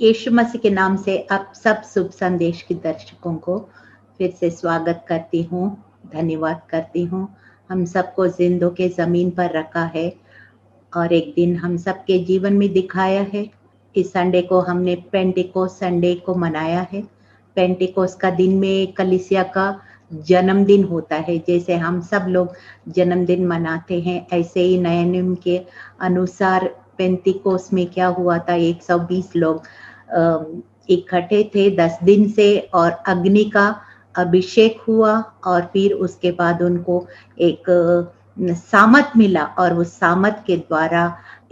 यीशु मसीह के नाम से आप सब शुभ संदेश के दर्शकों को फिर से स्वागत करती हूँ, धन्यवाद करती हूँ। हम सबको ज़िंदों के ज़मीन पर रखा है और एक दिन हम सबके जीवन में दिखाया है। इस संडे को हमने पेंटेकोस्ट संडे को मनाया है। पेंटेकोस्ट का दिन में कलीसिया का जन्मदिन होता है। जैसे हम सब लोग जन्मदिन मनाते हैं, ऐसे ही नए नियम के अनुसार पेंटेकोस्ट में क्या हुआ था, 120 लोग इकट्ठे थे 10 दिन से और अग्नि का अभिषेक हुआ और फिर उसके बाद उनको एक सामत मिला और उस सामत के द्वारा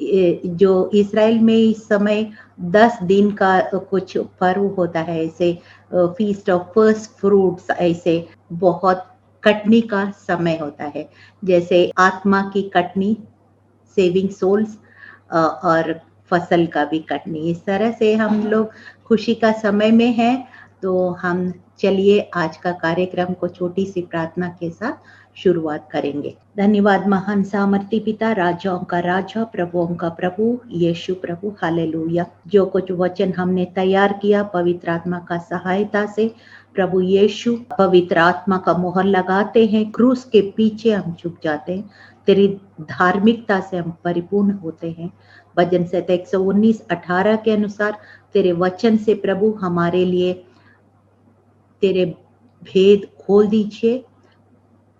जो इज़राइल में इस समय 10 दिन का कुछ पर्व होता है, ऐसे फीस्ट ऑफ फर्स्ट फ्रूट्स, ऐसे बहुत कटनी का समय होता है, जैसे आत्मा की कटनी, सेविंग सोल्स, और फसल का भी कटनी। इस तरह से हम लोग खुशी का समय में हैं। तो हम चलिए आज का कार्यक्रम को छोटी सी प्रार्थना के साथ शुरुआत करेंगे। धन्यवाद महान सामर्थी पिता, राजाओं का राजा, प्रभुओं का प्रभु, यीशु प्रभु, हालेलुया। जो कुछ वचन हमने तैयार किया पवित्र आत्मा का सहायता से, प्रभु यीशु पवित्र आत्मा का मोहर लगाते हैं, क्रूस के पीछे हम झुक जाते हैं, तेरी धार्मिकता से हम परिपूर्ण होते हैं। भजन संहिता 119:18 के अनुसार तेरे वचन से प्रभु हमारे लिए तेरे भेद खोल दीजिए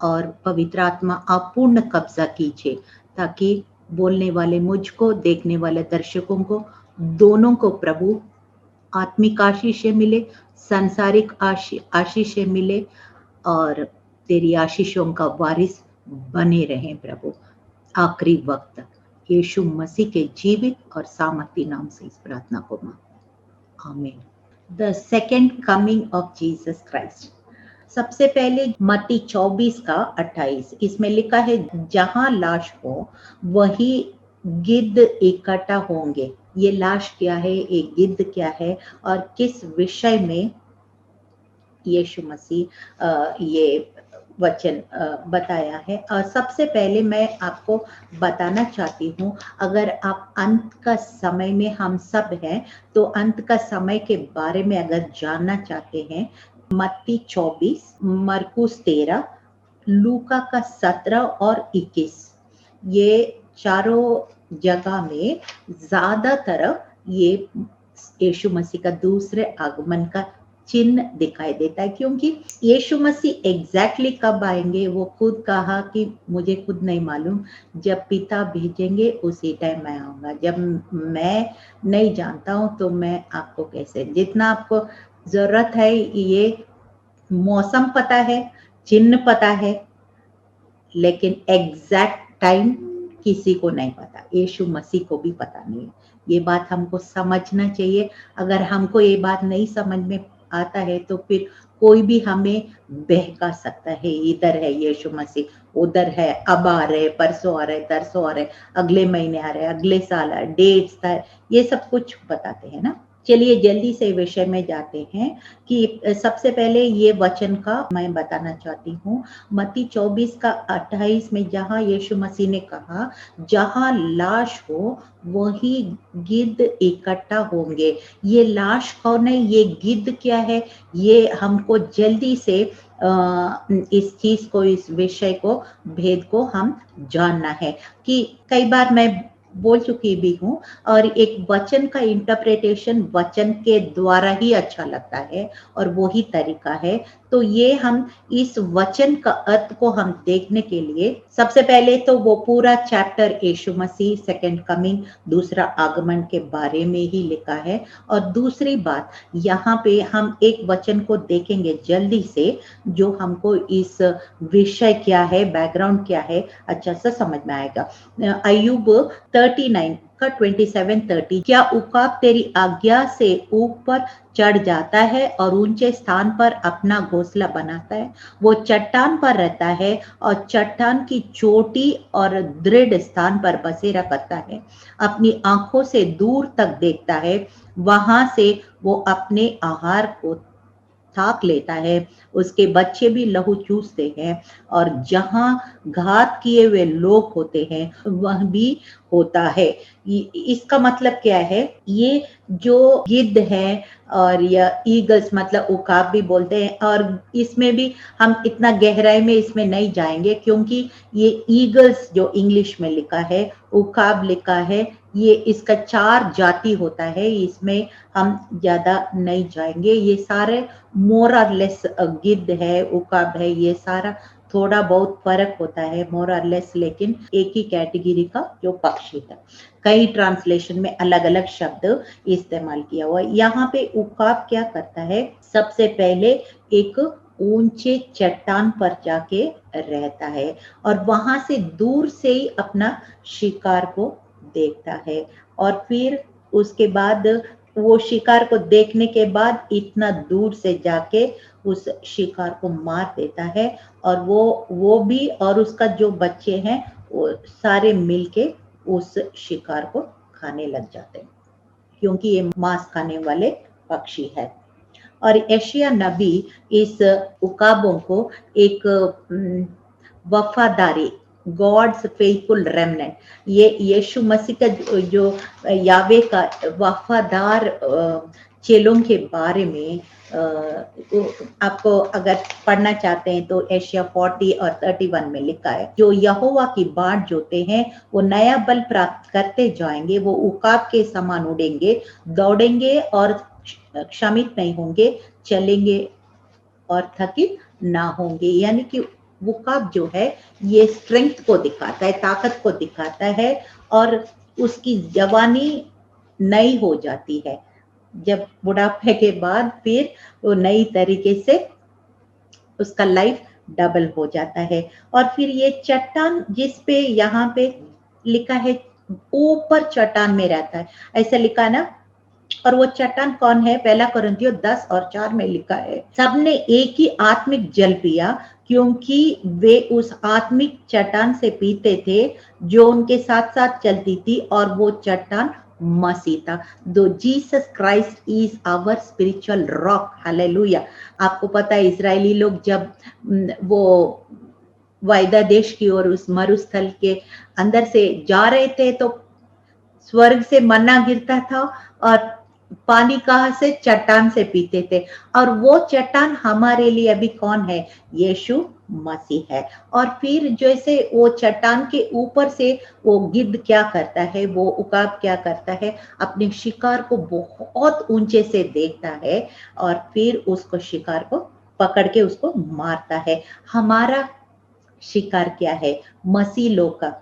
और पवित्र आत्मा आप पूर्ण कब्जा कीजिए, ताकि बोलने वाले मुझको, देखने वाले दर्शकों को, दोनों को प्रभु आत्मिक आशीषें मिले, सांसारिक आशीषें मिले और तेरी आशीषों का वारिस बने रहें प्रभु आखिरी वक्त तक। यीशु मसीह के जीवित और सामर्थी नाम से इस प्रार्थना को मांगते, आमीन। The second coming of Jesus Christ. सबसे पहले मत्ती 24:28, इसमें लिखा है, जहां लाश हो वही गिद्ध इकट्ठा होंगे। ये लाश क्या है, एक गिद्ध क्या है और किस विषय में यीशु मसीह ये वचन बताया है। और सबसे पहले मैं आपको बताना चाहती हूँ, अगर आप अंत का समय में हम सब हैं, तो अंत का समय के बारे में अगर जानना चाहते हैं, मत्ती 24, मरकुस 13, लूका का 17 और 21, ये चारों जगह में ज्यादातर ये यीशु मसीह का दूसरे आगमन का चिन्ह दिखाई देता है, क्योंकि यीशु मसीह एग्जैक्टली कब आएंगे वो खुद कहा कि मुझे खुद नहीं मालूम, जब पिता भेजेंगे उसी टाइम मैं आऊंगा। जब मैं नहीं जानता हूँ तो मैं आपको कैसे, जितना आपको जरूरत है ये मौसम पता है, चिन्ह पता है, लेकिन एग्जैक्ट टाइम किसी को नहीं पता, यीशु मसीह को भी पता नहीं है। ये बात हमको समझना चाहिए। अगर हमको ये बात नहीं समझ में आता है तो फिर कोई भी हमें बहका सकता है, इधर है यीशु मसीह, उधर है, अब आ रहे, परसों आ रहे, तरसों आ रहे, अगले महीने आ रहे, अगले साल आ रहे, डेट्स था, ये सब कुछ बताते हैं ना। चलिए जल्दी से विषय में जाते हैं कि सबसे पहले ये वचन का मैं बताना चाहती हूँ। मत्ती 24:28 में जहाँ यीशु मसीह ने कहा, जहाँ लाश हो वही गिद्ध इकट्ठा होंगे। ये लाश कौन है, ये गिद्ध क्या है, ये हमको जल्दी से इस चीज को, इस विषय को, भेद को हम जानना है। कि कई बार मैं बोल चुकी भी हूँ, और एक वचन का इंटरप्रिटेशन वचन के द्वारा ही अच्छा लगता है और वही तरीका है। तो ये हम इस वचन का अर्थ को हम देखने के लिए सबसे पहले तो वो पूरा चैप्टर यीशु मसीह सेकंड कमिंग, दूसरा आगमन के बारे में ही लिखा है। और दूसरी बात, यहाँ पे हम एक वचन को देखेंगे जल्दी से, जो हमको इस विषय क्या है, बैकग्राउंड क्या है, अच्छा सा समझ में आएगा। अय्यूब 39 का 27-30, क्या उकाब तेरी आज्ञा से ऊपर चढ़ जाता है और ऊंचे स्थान पर अपना घोंसला बनाता है? वो चट्टान पर रहता है और चट्टान की चोटी और दृढ़ स्थान पर बसेरा करता है। अपनी आंखों से दूर तक देखता है, वहां से वो अपने आहार को थाक लेता है, उसके बच्चे भी लहू चूसते हैं, और जहाँ घात किए हुए लोग होते हैं वह भी होता है। इसका मतलब क्या है? ये जो गिद्ध है और या ईगल्स मतलब उकाब भी बोलते हैं, और इसमें भी हम इतना गहराई में इसमें नहीं जाएंगे क्योंकि ये ईगल्स जो इंग्लिश में लिखा है, उकाब लिखा है, ये इसका 4 जाति होता है, इसमें हम ज्यादा नहीं जाएंगे। ये सारे मोर और लेस गिद्ध है, उकाब है, ये सारा थोड़ा बहुत फर्क होता है मोर और लेस, लेकिन एक ही कैटेगरी का जो पक्षी है। कई ट्रांसलेशन में अलग अलग शब्द इस्तेमाल किया हुआ है। यहाँ पे उकाब क्या करता है? सबसे पहले एक ऊंचे चट्टान पर जाके रहता है और वहां से दूर से ही अपना शिकार को देखता है, और फिर उसके बाद वो शिकार को देखने के बाद इतना दूर से जाके उस शिकार को मार देता है, और वो भी और उसका जो बच्चे हैं वो सारे मिलके उस शिकार को खाने लग जाते हैं, क्योंकि ये मांस खाने वाले पक्षी है। और एशिया नबी इस उकाबों को एक वफादारी, गॉड्स फेथफुल रेमनेंट, ये यीशु मसीह का जो यावे का वफादार चेलों के बारे में आपको अगर पढ़ना चाहते हैं तो एशिया 40 और 31 में लिखा है, जो यहोवा की बाट जोते हैं वो नया बल प्राप्त करते जाएंगे, वो उकाब के समान उड़ेंगे, दौड़ेंगे और क्षमित नहीं होंगे, चलेंगे और थकित ना होंगे। यानी कि उकाब जो है ये स्ट्रेंथ को दिखाता है, ताकत को दिखाता है, और उसकी जवानी नई हो जाती है। जब बुढ़ापे के बाद फिर वो नई तरीके से उसका लाइफ डबल हो जाता है। और फिर ये चट्टान जिस पे यहाँ पे लिखा है ऊपर चट्टान में रहता है, ऐसा लिखा ना, और वो चट्टान कौन है? पहला कोरिन्थियों 10 और 4 में लिखा है, सबने एक ही आत्मिक जल पिया क्योंकि वे उस आत्मिक चट्टान से पीते थे जो उनके साथ साथ चलती थी, और वो चट्टान मसीह था। दो Jesus Christ is our spiritual rock. Hallelujah. आपको पता है इजरायली लोग जब वो वायदा देश की ओर उस मरुस्थल के अंदर से जा रहे थे तो स्वर्ग से मन्ना गिरता था, और पानी कहाँ से? चट्टान से पीते थे। और वो चट्टान हमारे लिए अभी कौन है? यीशु मसीह है। और फिर जैसे वो चट्टान के ऊपर से वो गिद्ध क्या करता है, वो उकाब क्या करता है? अपने शिकार को बहुत ऊंचे से देखता है और फिर उसको शिकार को पकड़ के उसको मारता है। हमारा शिकार क्या है? मसीह लोग का।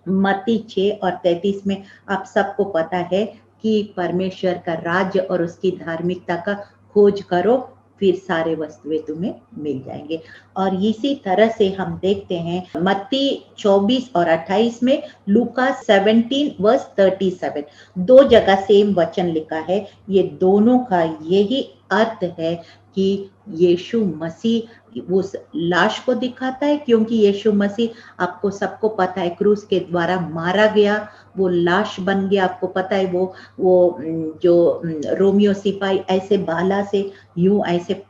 मत्ती 6 और 33 में आप सबको पता है कि परमेश्वर का राज्य और उसकी धार्मिकता का खोज करो, फिर सारे वस्तुएं तुम्हें मिल जाएंगे। और इसी तरह से हम देखते हैं मत्ती 24 और 28 में, लूका 17 वर्स 37, दो जगह सेम वचन लिखा है। ये दोनों का यही अर्थ है कि यीशु मसीह उस लाश को दिखाता है, क्योंकि यीशु मसीह आपको सबको पता है क्रूस के द्वारा मारा गया, वो लाश बन गया। आपको पता है वो जो रोमियो सिपाही ऐसे भाला से यूं ऐसे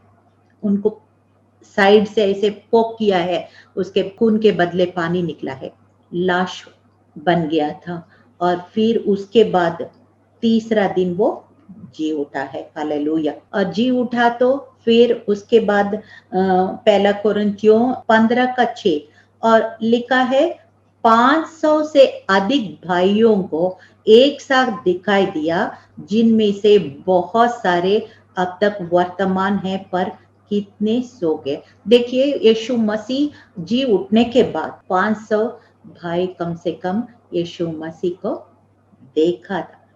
उनको साइड से ऐसे पोक किया है, उसके खून के बदले पानी निकला है, लाश बन गया था। और फिर उसके बाद तीसरा दिन वो जी उठा है। हालेलुया। और जी उठा तो फिर उसके बाद पहला कोरिन्थियों 15 का 6 और लिखा है 500 से अधिक भाइयों को एक साथ दिखाई दिया, जिनमें से बहुत सारे अब तक वर्तमान है, पर कितने सो गए। देखिए यीशु मसीह जी उठने के बाद 500 भाई कम से कम यीशु मसीह को देखा था,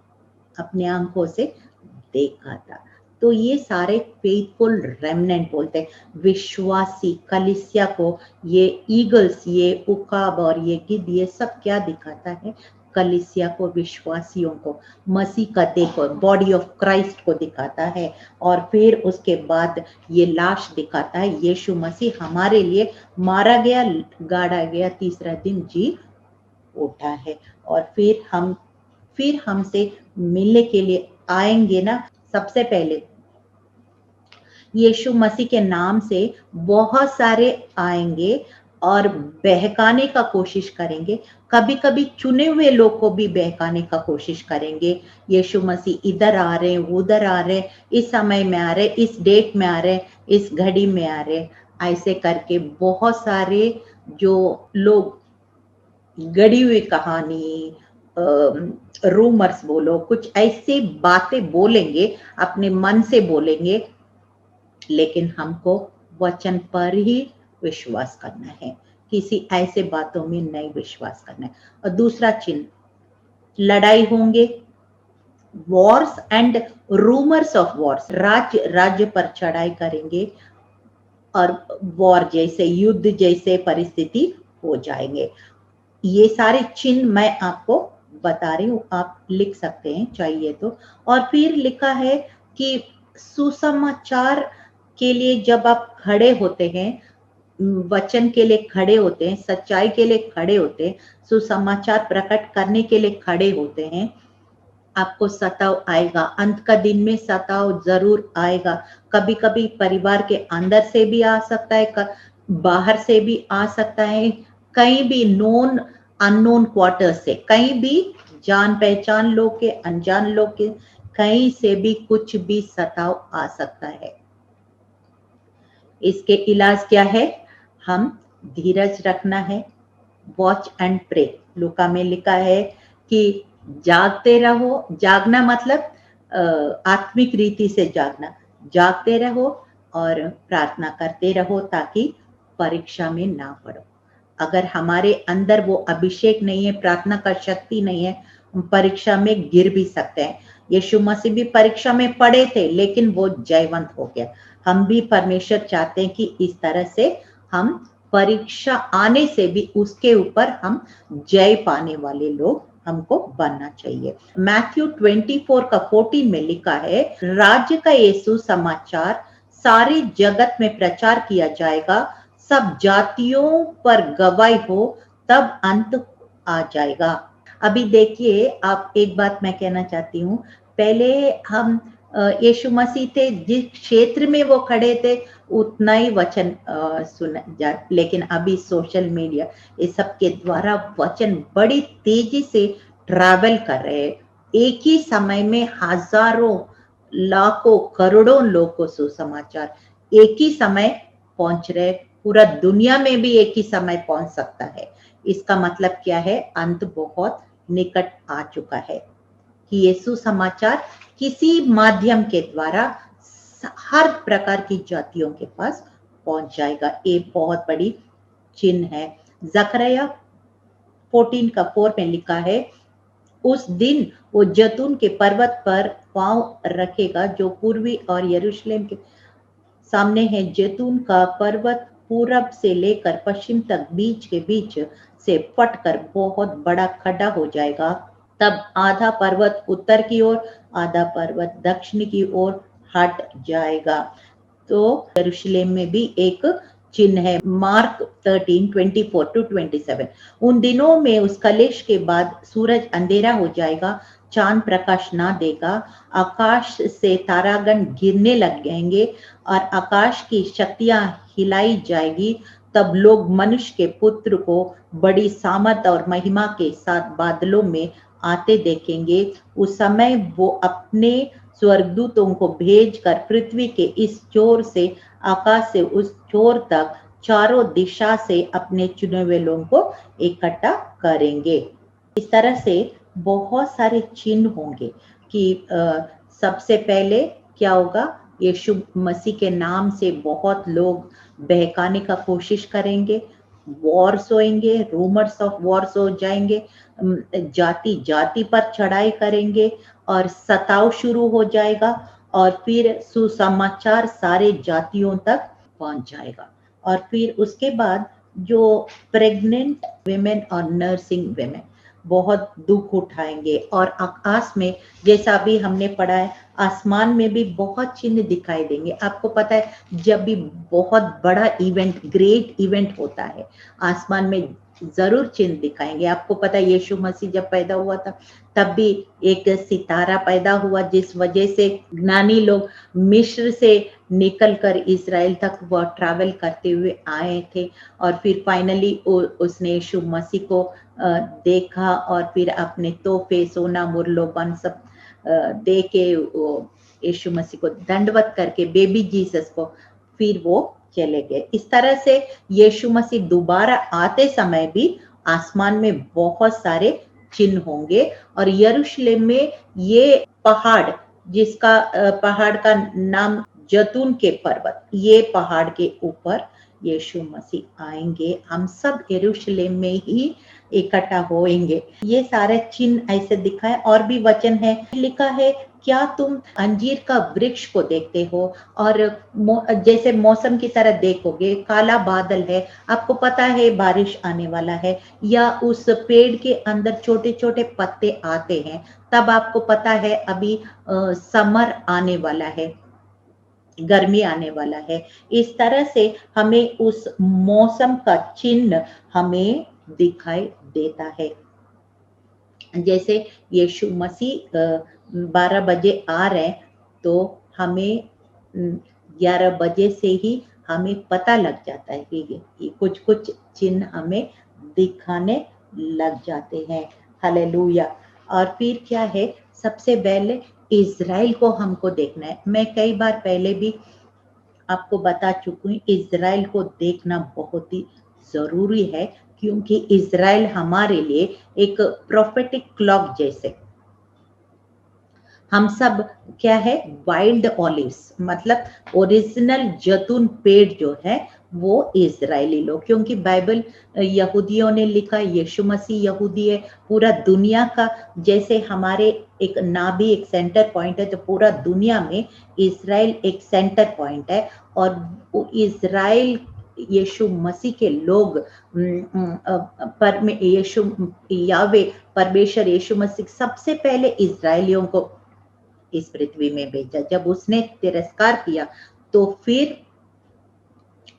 अपने आंखों से देखा था। तो ये सारे फेथफुल रेमनेंट बोलते हैं, विश्वासी कलीसिया को। ये ईगल्स, ये उकाब और ये गिद्ध, ये सब क्या दिखाता है? कलीसिया को, विश्वासियों को, मसीह का देखो, बॉडी ऑफ क्राइस्ट को दिखाता है। और फिर उसके बाद ये लाश दिखाता है, यीशु मसीह हमारे लिए मारा गया, गाड़ा गया, तीसरा दिन जी उठा है। और फिर हमसे मिलने के लिए आएंगे ना। सबसे पहले यीशु मसीह के नाम से बहुत सारे आएंगे और बहकाने का कोशिश करेंगे, कभी-कभी चुने हुए लोग को भी बहकाने का कोशिश करेंगे। यीशु मसीह इधर आ रहे हैं, उधर आ रहे हैं, इस समय में आ रहे हैं, इस डेट में आ रहे हैं, इस घड़ी में आ रहे हैं। ऐसे करके बहुत सारे जो लोग गढ़ी हुई कहानी, रूमर्स बोलो, कुछ ऐसी बातें बोलेंगे, अपने मन से बोलेंगे, लेकिन हमको वचन पर ही विश्वास करना है, किसी ऐसे बातों में नहीं विश्वास करना है। और दूसरा चिन्ह, लड़ाई होंगे, Wars and rumours of Wars, राज्य राज्य पर चढ़ाई करेंगे और वॉर जैसे, युद्ध जैसे परिस्थिति हो जाएंगे। ये सारे चिन्ह मैं आपको बता रही हूँ, आप लिख सकते हैं चाहिए तो। और फिर लिखा है कि सुसमाचार के लिए जब आप खड़े होते हैं, वचन के लिए खड़े होते हैं, सच्चाई के लिए खड़े होते हैं, सुसमाचार प्रकट करने के लिए खड़े होते हैं, आपको सताव आएगा, अंत का दिन में सताव जरूर आएगा। कभी कभी परिवार के अंदर से भी आ सकता है, बाहर से भी आ सकता है, कहीं भी नोन अननोन क्वार्टर से, कहीं भी जान पहचान लोग के, अनजान लोग के, कहीं से भी कुछ भी सताव आ सकता है। इसके इलाज क्या है? हम धीरज रखना है, वॉच एंड प्रे। लूका में लिखा है कि जागते रहो, जागना मतलब आत्मिक रीति से जागना, जागते रहो और प्रार्थना करते रहो ताकि परीक्षा में ना पड़ो। अगर हमारे अंदर वो अभिषेक नहीं है, प्रार्थना का शक्ति नहीं है, हम परीक्षा में गिर भी सकते हैं। यीशु मसीह भी परीक्षा में पड़े थे, लेकिन वो जयवंत हो गया। हम भी परमेश्वर चाहते हैं कि इस तरह से हम परीक्षा आने से भी उसके ऊपर हम जय पाने वाले लोग हमको बनना चाहिए। मैथ्यू 24 का 14 में लिखा है, राज्य का यीशु समाचार सारे जगत में प्रचार किया जाएगा, सब जातियों पर गवाही हो, तब अंत आ जाएगा। अभी देखिए, आप एक बात मैं कहना चाहती हूँ, पहले हम यीशु मसीह थे, जिस क्षेत्र में वो खड़े थे उतना ही वचन सुना जा, लेकिन अभी सोशल मीडिया इस सब के द्वारा वचन बड़ी तेजी से ट्रैवल कर रहे हैं। एक ही समय में हजारों, लाखों, करोड़ों लोग को सुसमाचार एक ही समय पहुंच रहे, पूरा दुनिया में भी एक ही समय पहुंच सकता है। इसका मतलब क्या है? अंत बहुत निकट आ चुका है कि यीशु समाचार किसी माध्यम के द्वारा हर प्रकार की जातियों के पास पहुंच जाएगा। ये बहुत बड़ी चिन्ह है। जकरिया 14 का 4 में लिखा है, उस दिन वो जैतून के पर्वत पर पांव रखेगा जो पूर्वी और यरूशलेम के सामने है। जैतून का पर्वत पूरब से लेकर पश्चिम तक बीच के बीच से फटकर बहुत बड़ा खड्डा हो जाएगा। तब आधा पर्वत उत्तर की ओर, आधा पर्वत दक्षिण की ओर हट जाएगा। तो यरूशलेम में भी एक चिन्ह है, मार्क 13:24-27। उन दिनों में उस कलेश के बाद सूरज अंधेरा हो जाएगा, चांद प्रकाश ना देगा, आकाश से तारागण गिरने लग जाएंगे और आकाश की शक्तियां हिलाई जाएगी। तब लोग मनुष्य के पुत्र को बड़ी सामर्थ और महिमा के साथ बादलों में आते देखेंगे। उस समय वो अपने स्वर्गदूतों को भेजकर पृथ्वी के इस छोर से आकाश से उस छोर तक चारों दिशा से अपने चुने हुए लोगों को इकट्ठा करेंगे। इस तरह से बहुत सारे चिन्ह होंगे कि सबसे पहले क्या होगा? यीशु मसीह के नाम से बहुत लोग बहकाने का कोशिश करेंगे, वॉर्स होंगे, रूमर्स ऑफ वॉर्स हो जाएंगे, जाति जाति पर चढ़ाई करेंगे और सताव शुरू हो जाएगा और फिर सुसमाचार सारे जातियों तक पहुंच जाएगा। और फिर उसके बाद जो प्रेग्नेंट विमेन और नर्सिंग विमेन बहुत दुख उठाएंगे और आकाश में, जैसा भी हमने पढ़ा है, आसमान में भी बहुत चिन्ह दिखाई देंगे। आपको पता है, जब भी बहुत बड़ा इवेंट, ग्रेट इवेंट होता है, आसमान में ज़रूर चिन्ह दिखाएँगे। आपको पता है, यीशु मसीह जब पैदा हुआ था, तब भी एक सितारा पैदा हुआ, जिस वजह से ज्ञानी लोग मिस्र से निकल कर इज़राइल तक वो ट्रैवल करते हुए आए थे, और फिर फाइनली उसने यीशु मसीह को देखा, और फिर अपने तोहफे, सोना, मुरलोबन सब दे के वो यीशु मसीह को दंडवत करके बेबी जीसस को फिर वो चले गए। इस तरह से यीशु मसीह दोबारा आते समय भी आसमान में बहुत सारे चिन्ह होंगे, और यरूशलेम में ये पहाड़, जिसका पहाड़ का नाम जैतून के पर्वत, ये पहाड़ के ऊपर यीशु मसीह आएंगे। हम सब यरूशलेम में ही इकट्ठा होएंगे। ये सारे चिन्ह ऐसे दिखाए। और भी वचन है, लिखा है, क्या तुम अंजीर का वृक्ष को देखते हो और जैसे मौसम की तरह देखोगे, काला बादल है, आपको पता है बारिश आने वाला है, या उस पेड़ के अंदर छोटे छोटे पत्ते आते हैं, तब आपको पता है अभी समर आने वाला है, गर्मी आने वाला है। इस तरह से हमें उस मौसम का चिन्ह हमें दिखाई देता है। जैसे यीशु मसीह 12 बजे आ रहे हैं, तो हमें 11 बजे से ही हमें पता लग जाता है कि कुछ कुछ चिन्ह हमें दिखाने लग जाते हैं। हालेलुया। और फिर क्या है, सबसे पहले इज़राइल को हमको देखना है। मैं कई बार पहले भी आपको बता चुकी हूँ, इज़राइल को देखना बहुत ही ज़रूरी है, क्योंकि इज़राइल हमारे लिए एक प्रोफेटिक क्लॉक जैसे, हम सब क्या है, वाइल्ड ऑलिव्स, मतलब ओरिजिनल जैतून पेड़ जो है वो इजरायली लोग, क्योंकि बाइबल यहूदियों ने लिखा, यीशु मसीह यहूदी है, पूरा दुनिया का, जैसे हमारे एक नाभि एक सेंटर पॉइंट है, तो पूरा दुनिया में इजराइल एक सेंटर पॉइंट है। और इजराइल यीशु मसीह के लोग पर में यीशु यावे परमेश्वर यीशु मसीह सबसे पहले इजरायलियों को इस पृथ्वी में भेजा। जब उसने तिरस्कार किया, तो फिर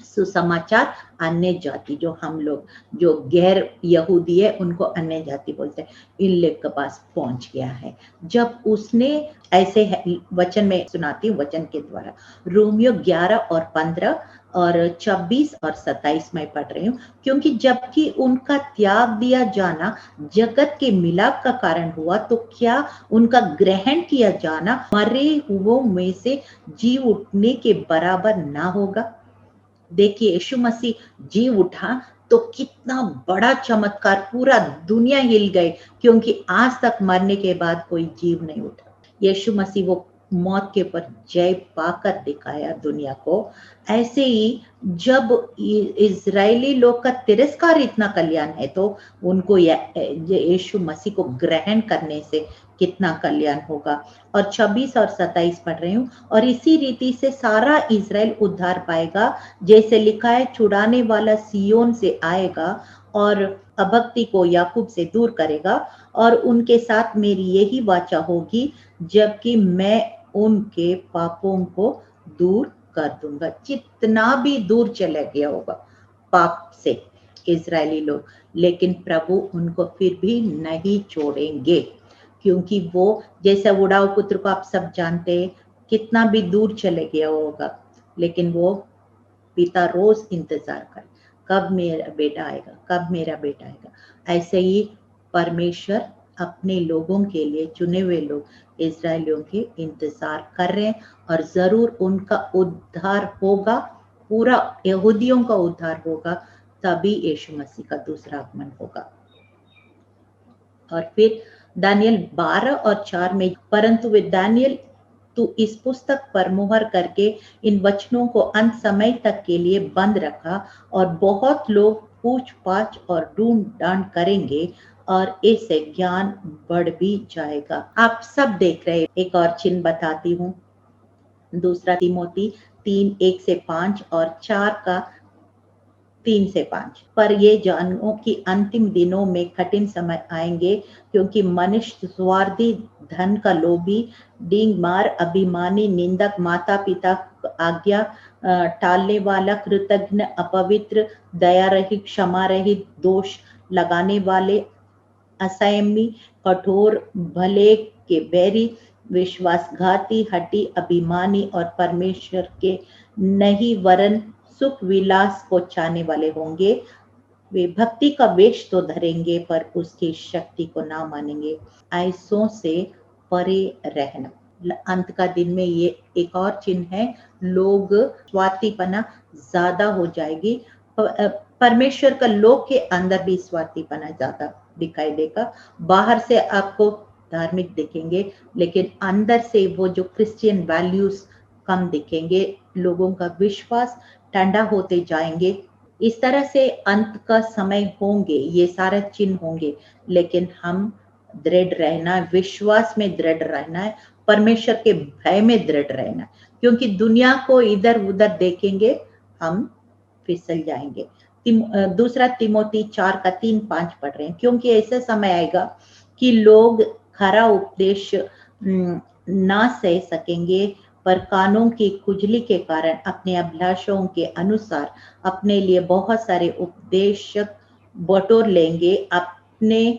सुसमाचार अन्य जाति, जो हम लोग जो गैर यहूदी है उनको अन्य जाति बोलते हैं, इन लोग के पास पहुंच गया है। जब उसने ऐसे वचन में सुनाती हूँ, वचन के द्वारा, रोमियो 11 और 15 और 26 और 27 में पढ़ रही हूँ, क्योंकि जबकि उनका त्याग दिया जाना जगत के मिलाप का कारण हुआ, तो क्या उनका ग्रहण किया जाना मरे हुओं में से जी उठने के बराबर ना होगा। देखिए, यीशु मसीह जी उठा तो कितना बड़ा चमत्कार, पूरा दुनिया हिल गए, क्योंकि आज तक मरने के बाद कोई जीव नहीं उठा। यीशु मसीह वो मौत के ऊपर जय पाकर दिखाया दुनिया को। ऐसे ही जब इजरायली लोग का तिरस्कार इतना कल्याण है, तो उनको यीशु मसीह को ग्रहण करने से कितना कल्याण होगा। और 26 और 27 पढ़ रही हूँ, और इसी रीति से सारा इजराइल उद्धार पाएगा, जैसे लिखा है, छुड़ाने वाला सियोन से आएगा और अभक्ति को याकूब से दूर करेगा, और उनके साथ मेरी यही वाचा होगी, जबकि मैं उनके पापों को दूर कर दूंगा। जितना भी दूर चला गया होगा पाप से इजरायली लोग, लेकिन प्रभु उनको फिर भी नहीं छोड़ेंगे, क्योंकि वो जैसे उड़ाऊ पुत्र को आप सब जानते हैं, कितना भी दूर चले गया होगा, लेकिन वो पिता रोज इंतजार कर, कब मेरा बेटा आएगा, कब मेरा बेटा आएगा। ऐसे ही परमेश्वर अपने लोगों के लिए, चुने हुए लोग इजरायलियों के इंतजार कर रहे हैं, और जरूर उनका उद्धार होगा, पूरा यहूदियों का उद्धार होगा, तभी यीशु मसीह का दूसरा आगमन होगा। और फिर दानियल 12 और 4 में, परंतु वे दानियल, तू इस पुस्तक पर मुहर करके इन वचनों को अंत समय तक के लिए बंद रखा, और बहुत लोग पूछ पाछ और ढूंढ डांड करेंगे, और इससे ज्ञान बढ़ भी जाएगा। आप सब देख रहे हैं। एक और चिन्ह बताती हूँ, दूसरा तिमोथी 3:1 से 5 और 4 का 3 से 5। पर ये जानो कि अंतिम दिनों में कठिन समय आएंगे, क्योंकि मनुष्य स्वार्थी, धन का लोभी, डींग मार, अभिमानी, निंदक, माता पिता आज्ञा टालने वाला, कृतज्ञ, अपवित्र, दया रहित, क्षमा रहित, दोष लगाने वाले, असंयमी, कठोर, भले के बैरी, विश्वासघाती, हठी, अभिमानी और परमेश्वर के नहीं वरन सुख विलास को चाहने वाले होंगे। वे भक्ति का वेश तो धरेंगे पर उसकी शक्ति को ना मानेंगे। ऐसों से परे रहना। अंत का दिन में ये एक और चिन्ह है, लोग स्वार्थीपना ज्यादा हो जाएगी। परमेश्वर का लोग के अंदर भी स्वार्थीपना ज्यादा दिखाई देगा। बाहर से आपको धार्मिक दिखेंगे, लेकिन अंदर से वो जो क्रिश्चियन वैल्यूज कम दिखेंगे। लोगों का विश्वास ठंडा होते जाएंगे। इस तरह से अंत का समय होंगे, ये सारे चिन्ह होंगे, लेकिन हम दृढ़ रहना, विश्वास में दृढ़ रहना है, परमेश्वर के भय में दृढ़ रहना, क्योंकि दुनिया को इधर उधर देखेंगे हम फिसल जाएंगे। दूसरा तिमोथी 4:3-5 पढ़ रहे हैं, क्योंकि ऐसा समय आएगा कि लोग खरा उपदेश ना सह सकेंगे, पर कानों की खुजली के कारण अपने अभिलाषों के अनुसार अपने लिए बहुत सारे उपदेशक बटोर लेंगे। अपने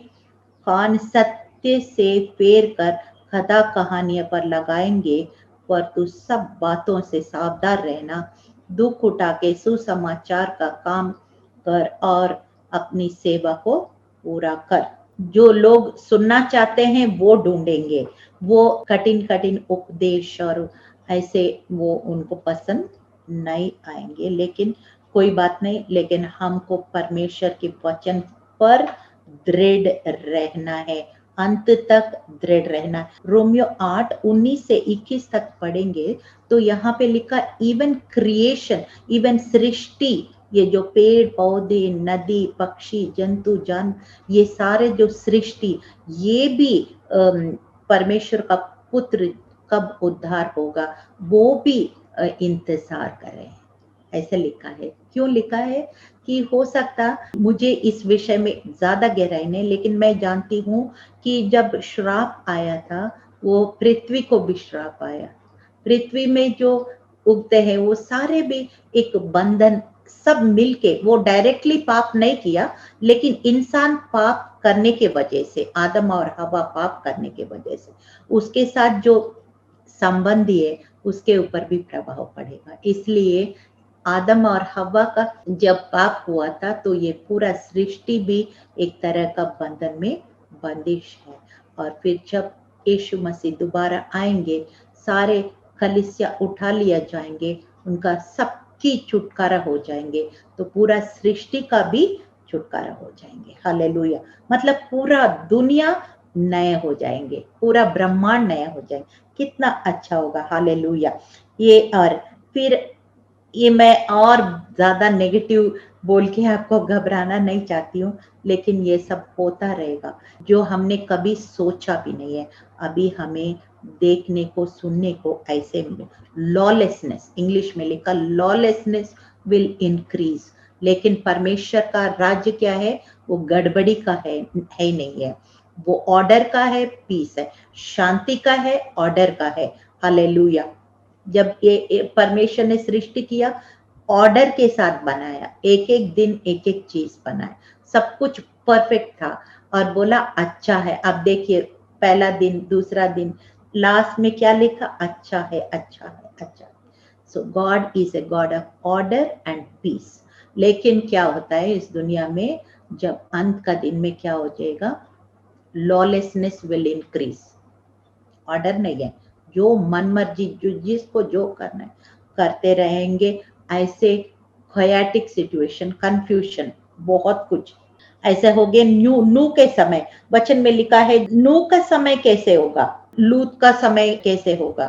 कान सत्य से फेर कर कथा कहानियों पर लगाएंगे, पर तू सब बातों से सावधान रहना, दुख उठा के सुसमाचार का काम कर और अपनी सेवा को पूरा कर। जो लोग सुनना चाहते हैं वो ढूंढेंगे, वो कठिन कठिन उपदेश और ऐसे वो उनको पसंद नहीं आएंगे। लेकिन कोई बात नहीं, लेकिन हमको परमेश्वर के वचन पर दृढ़ रहना है, अंत तक दृढ़ रहना है। रोमियो 8:19-21 तक पढ़ेंगे तो यहाँ पे लिखा, इवन क्रिएशन, इवन सृष्टि, ये जो पेड़ पौधे, नदी, पक्षी, जंतु, जान, ये सारे जो सृष्टि, ये भी परमेश्वर का पुत्र कब उद्धार होगा वो भी इंतजार कर रहे हैं। ऐसे लिखा है। क्यों लिखा है कि हो सकता, मुझे इस विषय में ज्यादा गहराई नहीं, लेकिन मैं जानती हूँ कि जब श्राप आया था वो पृथ्वी को भी श्राप आया। पृथ्वी में जो उगते हैं वो सारे भी एक बंधन, सब मिलके, वो डायरेक्टली पाप नहीं किया, लेकिन इंसान पाप करने के वजह से, आदम और हवा पाप करने के वजह से उसके साथ जो संबंधी है उसके ऊपर भी प्रभाव पड़ेगा। इसलिए आदम और हवा का जब पाप हुआ था तो ये पूरा सृष्टि भी एक तरह का बंधन में बंदिश है। और फिर जब यीशु मसीह दोबारा आएंगे, सारे कलीसिया उठा लिया जाएंगे, उनका सबकी छुटकारा हो जाएंगे, तो पूरा सृष्टि का भी छुटकारा हो जाएंगे। हालेलुया। मतलब पूरा दुनिया नए हो जाएंगे, पूरा ब्रह्मांड नया हो जाएंगे। कितना अच्छा होगा। हालेलुया। ये और फिर ये मैं और ज्यादा नेगेटिव बोल के आपको घबराना नहीं चाहती हूँ, लेकिन ये सब होता रहेगा जो हमने कभी सोचा भी नहीं है। अभी हमें देखने को, सुनने को ऐसे लॉलेसनेस, इंग्लिश में लिखा लॉलेसनेस विल इंक्रीज। लेकिन परमेश्वर का राज्य क्या है? वो गड़बड़ी का है ही नहीं है, वो ऑर्डर का है, पीस है, शांति का है, ऑर्डर का है। हालेलुया। जब ये परमेश्वर ने सृष्टि किया, ऑर्डर के साथ बनाया, एक एक दिन एक एक चीज बनाया, सब कुछ परफेक्ट था और बोला अच्छा है। अब देखिए, पहला दिन, दूसरा दिन, लास्ट में क्या लिखा? अच्छा है, अच्छा है, अच्छा है। So God is a God of order and peace. लेकिन क्या होता है इस दुनिया में, जब अंत का दिन में क्या हो जाएगा? Lawlessness will increase. ऑर्डर नहीं है, जो मन मर्जी, जो जिसको जो करना है करते रहेंगे। ऐसे खयाटिक सिचुएशन, कंफ्यूजन, बहुत कुछ ऐसे हो गए। नू के समय, वचन में लिखा है नू का समय कैसे होगा, लूत का समय कैसे होगा,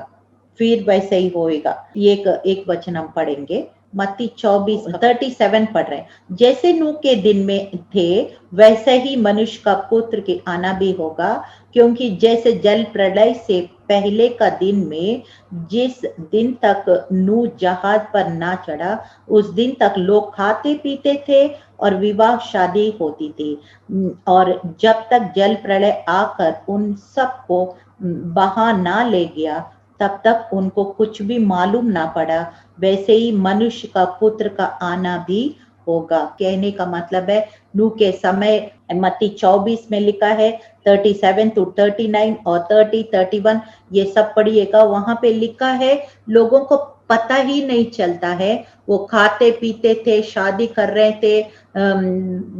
फिर वैसे ही होएगा। एक वचन हम पढ़ेंगे, मत्ती 24:37 पढ़ रहे हैं। जैसे नूह के दिन में थे वैसे ही मनुष्य का पुत्र के आना भी होगा, क्योंकि जैसे जल प्रलय से पहले का दिन में जिस दिन तक नूह जहाज पर ना चढ़ा उस दिन तक लोग खाते पीते थे और विवाह शादी होती थी, और जब तक जल प्रलय आकर उन सबको बहा ना ले गया तब तक उनको कुछ भी मालूम ना पड़ा। वैसे ही मनुष्य का पुत्र का आना भी होगा। कहने का मतलब है नूह के समय मत्ती 24 में लिखा है 37 to 39 और 30-31 ये सब पढ़िएगा। वहां पे लिखा है लोगों को पता ही नहीं चलता है, वो खाते पीते थे, शादी कर रहे थे,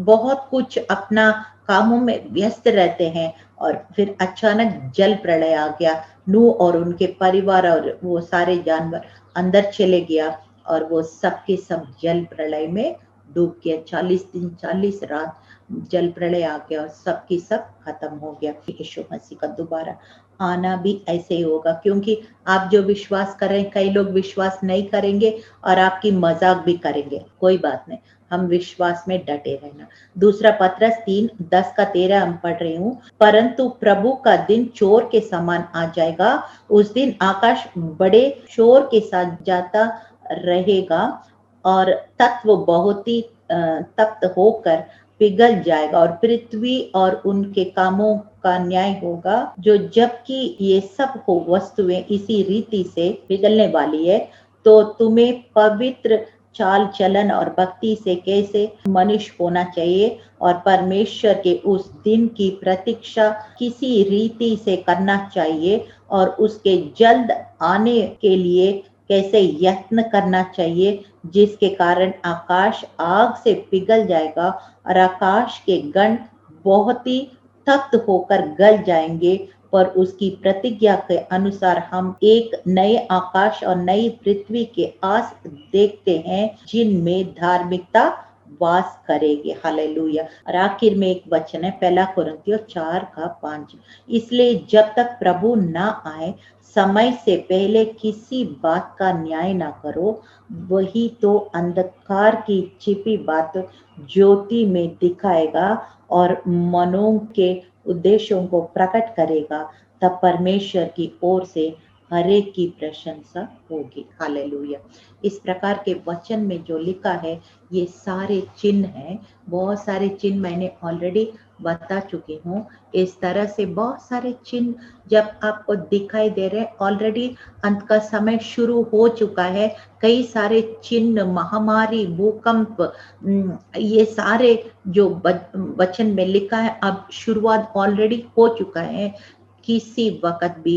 बहुत कुछ अपना कामों में व्यस्त रहते हैं, और फिर अचानक जल प्रलय आ गया। नूह और उनके परिवार और वो सारे जानवर अंदर चले गया और वो सब के सब जल प्रलय में डूब गया। 40 दिन 40 रात जल प्रलय आ गया और सब की सब खत्म हो गया। यीशु मसीह का दोबारा आना भी ऐसे ही होगा, क्योंकि आप जो विश्वास कर रहे हैं, कई लोग विश्वास नहीं करेंगे और आपकी मजाक भी करेंगे, कोई बात नहीं, हम विश्वास में डटे रहना। दूसरा पत्रस 3:10-13 हम पढ़ रही हूँ। परंतु प्रभु का दिन चोर के समान आ जाएगा, उस दिन आकाश बड़े शोर के साथ जाता रहेगा और तत्व बहुत ही तप्त होकर पिघल जाएगा, और पृथ्वी और उनके कामों का न्याय होगा। जो जबकि ये सब हो वस्तुएं इसी रीति से पिघलने वाली है, तो तुम्हें पवित्र चाल चलन और भक्ति से कैसे मनुष्य होना चाहिए और परमेश्वर के उस दिन की प्रतीक्षा किसी रीति से करना चाहिए और उसके जल्द आने के लिए कैसे यत्न करना चाहिए, जिसके कारण आकाश आग से पिघल जाएगा और आकाश के गण बहुत ही तप्त होकर गल जाएंगे। पर उसकी प्रतिज्ञा के अनुसार हम एक नए आकाश और नई पृथ्वी के आस देखते हैं जिनमें धार्मिकता वास करेगी। हालेलुया। और आखिर में एक वचन है 1 कुरिन्थियों 4:5। इसलिए जब तक प्रभु ना आए समय से पहले किसी बात का न्याय ना करो, वही तो अंधकार की छिपी बात ज्योति में दिखाएगा और मनों के उद्देश्यों को प्रकट करेगा। तब परमेश्वर की ओर से हर एक की प्रशंसा होगी। हालेलुया। इस प्रकार के वचन में जो लिखा है ये सारे चिन्ह हैं, बहुत सारे चिन्ह मैंने ऑलरेडी बता चुकी हूँ। इस तरह से बहुत सारे चिन्ह जब आपको दिखाई दे रहे हैं, ऑलरेडी अंत का समय शुरू हो चुका है। कई सारे चिन्ह, महामारी, भूकंप, ये सारे जो वचन में लिखा है अब शुरुआत ऑलरेडी हो चुका है। किसी वक्त भी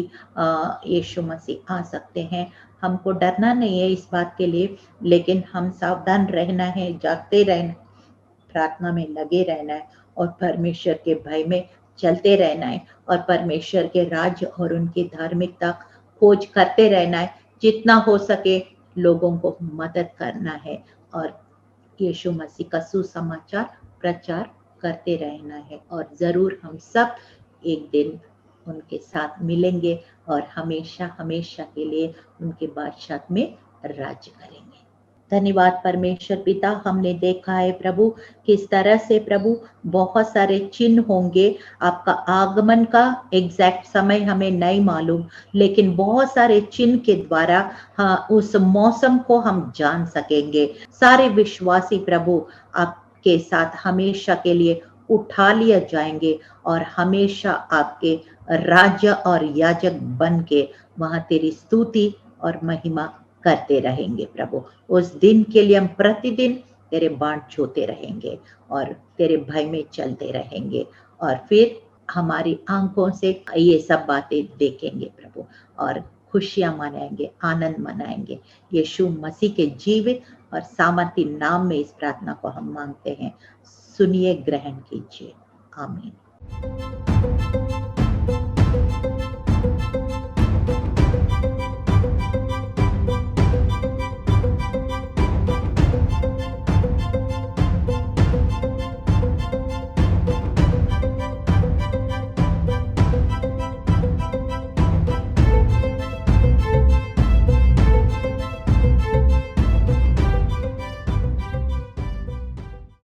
यीशु मसीह आ सकते हैं। हमको डरना नहीं है इस बात के लिए, लेकिन हम सावधान रहना है, जागते रहना, प्रार्थना में लगे रहना है और परमेश्वर के भय में चलते रहना है और परमेश्वर के राज्य और उनकी धार्मिकता खोज करते रहना है। जितना हो सके लोगों को मदद करना है और यीशु मसीह का सुसमाचार प्रचार करते रहना है, और जरूर हम सब एक दिन उनके साथ मिलेंगे और हमेशा हमेशा के लिए उनके बादशाह में राज्य करेंगे। धन्यवाद परमेश्वर पिता, हमने देखा है प्रभु किस तरह से प्रभु बहुत सारे चिन्ह होंगे। आपका आगमन का एग्जैक्ट समय हमें नहीं मालूम, लेकिन बहुत सारे चिन्ह के द्वारा उस मौसम को हम जान सकेंगे। सारे विश्वासी प्रभु आपके साथ हमेशा के लिए उठा लिया जाएंगे और हमेशा आपके राज्य और याजक बन के वहां तेरी स्तुति और महिमा करते रहेंगे प्रभु। उस दिन के लिए हम प्रतिदिन तेरे बाण छूते रहेंगे और तेरे भय में चलते रहेंगे, और फिर हमारी आंखों से ये सब बातें देखेंगे प्रभु और खुशियां मनाएंगे, आनंद मनाएंगे। यीशु मसीह के जीवित और सामर्थी नाम में इस प्रार्थना को हम मांगते हैं। सुनिए, ग्रहण कीजिए। आमीन।